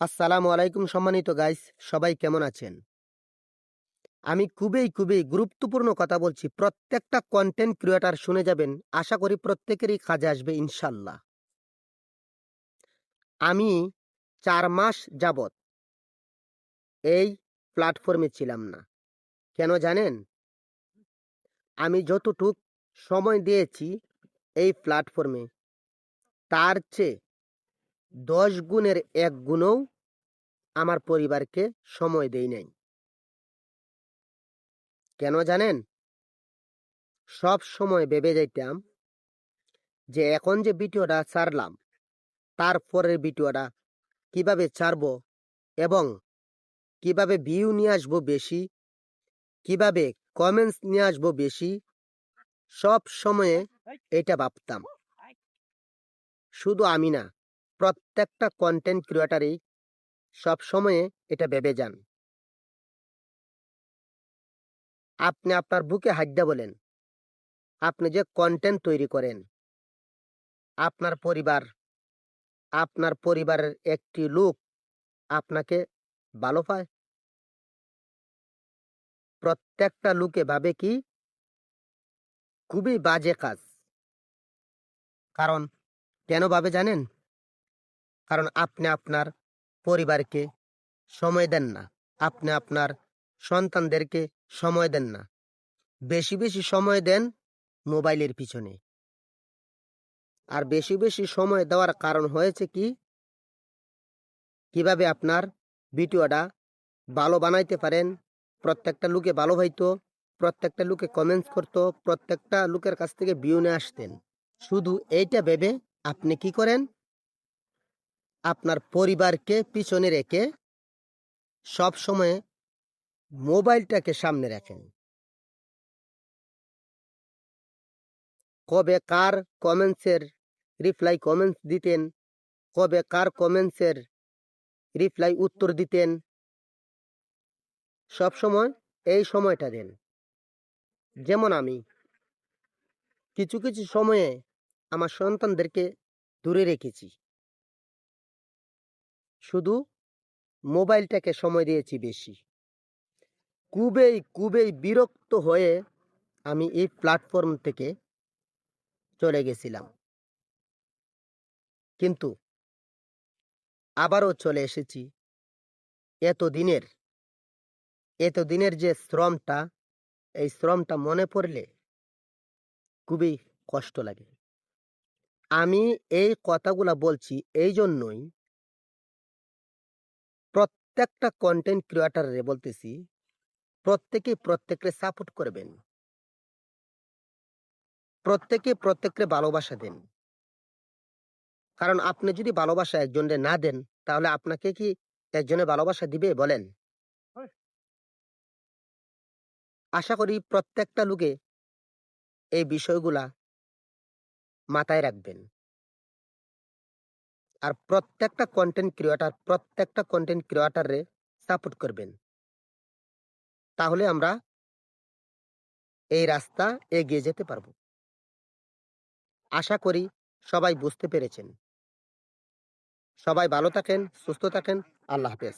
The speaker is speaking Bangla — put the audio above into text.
আসসালামু আলাইকুম সম্মানিত গাইস, সবাই কেমন আছেন? আমি খুবই গুরুত্বপূর্ণ কথা বলছি। প্রত্যেকটা কন্টেন্ট ক্রিয়েটর শুনে যাবেন। আশা করি প্রত্যেকেরই কাজে আসবে ইনশাআল্লাহ। আমি ৪ মাস যাবৎ এই প্ল্যাটফর্মে ছিলাম না। কেন জানেন? আমি যতটুক সময় দিয়েছি এই প্ল্যাটফর্মে তার চেয়ে ১০ গুণের ১ গুণও আমার পরিবারকে সময় দেই নাই। কেন জানেন? সবসময় ভেবে যাইতাম যে এখন যে ভিডিওটা ছাড়লাম, তারপরের ভিডিওটা কিভাবে ছাড়বো এবং কিভাবে ভিউ নিয়ে আসবো বেশি, কিভাবে কমেন্টস নিয়ে আসবো বেশি, সব সময়ে এটা ভাবতাম। শুধু আমি না, প্রত্যেকটা কন্টেন্ট ক্রিয়েটরই সব সময়ে এটা ভেবে যান। আপনি আপনার বুকে হাত দিয়া বলেন, আপনি যে কন্টেন্ট তৈরি করেন, আপনার আপনার পরিবারের একটি লোক আপনাকে ভালো পায়? প্রত্যেকটা লোকে ভাবে কি খুবই বাজে কাজ। কারণ কেন ভাবে জানেন? কারণ আপনি আপনার পরিবারকে সময় দেন না। আপনি আপনার সন্তানদেরকে সময় দেন না। বেশি সময় দেন মোবাইলের পিছনে। আর বেশি সময় দেওয়ার কারণ হয়েছে কি? কিভাবে আপনার ভিডিওটা ভালো বানাইতে পারেন, প্রত্যেকটা লোকে ভালো হইতো, প্রত্যেকটা লোকে কমেন্টস করতো, প্রত্যেকটা লোকের কাছ থেকে ভিউ নিয়ে আসতেন। শুধু এইটা ভেবে আপনি কি করেন? আপনার পরিবারকে পিছনে রেখে সবসময় মোবাইলটাকে সামনে রাখেন। কবে কার কমেন্টসের কমেন্টস দিতেন, কবে কার কমেন্টসের উত্তর দিতেন, সবসময় এই সময়টা দেন। যেমন আমি কিছু সময়ে আমার সন্তানদেরকে দূরে রেখেছি। শুধু মোবাইলটাকে সময় দিয়েছি বেশি। খুবই বিরক্ত হয়ে আমি এই প্ল্যাটফর্ম থেকে চলে গেছিলাম। কিন্তু আবারও চলে এসেছি। এতদিনের এতদিনের যে শ্রমটা, এই শ্রমটা মনে পড়লে খুবই কষ্ট লাগে। আমি এই কথাগুলা বলছি এই জন্যই, প্রত্যেকটা কন্টেন্ট ক্রিয়েটরে বলতেছি, প্রত্যেকে সাপোর্ট করবেন। প্রত্যেকে ভালোবাসা দেন। কারণ আপনি যদি ভালোবাসা একজনের না দেন, তাহলে আপনাকে কি একজনের ভালোবাসা দিবে বলেন? আশা করি প্রত্যেকটা লোকে এই বিষয়গুলা মাথায় রাখবেন। আর প্রত্যেকটা কন্টেন্ট ক্রিয়েটরে সাপোর্ট করবেন। তাহলে আমরা এই রাস্তা এগিয়ে যেতে পারবো। আশা করি সবাই বুঝতে পেরেছেন। সবাই ভালো থাকেন, সুস্থ থাকেন। আল্লাহ হাফেজ।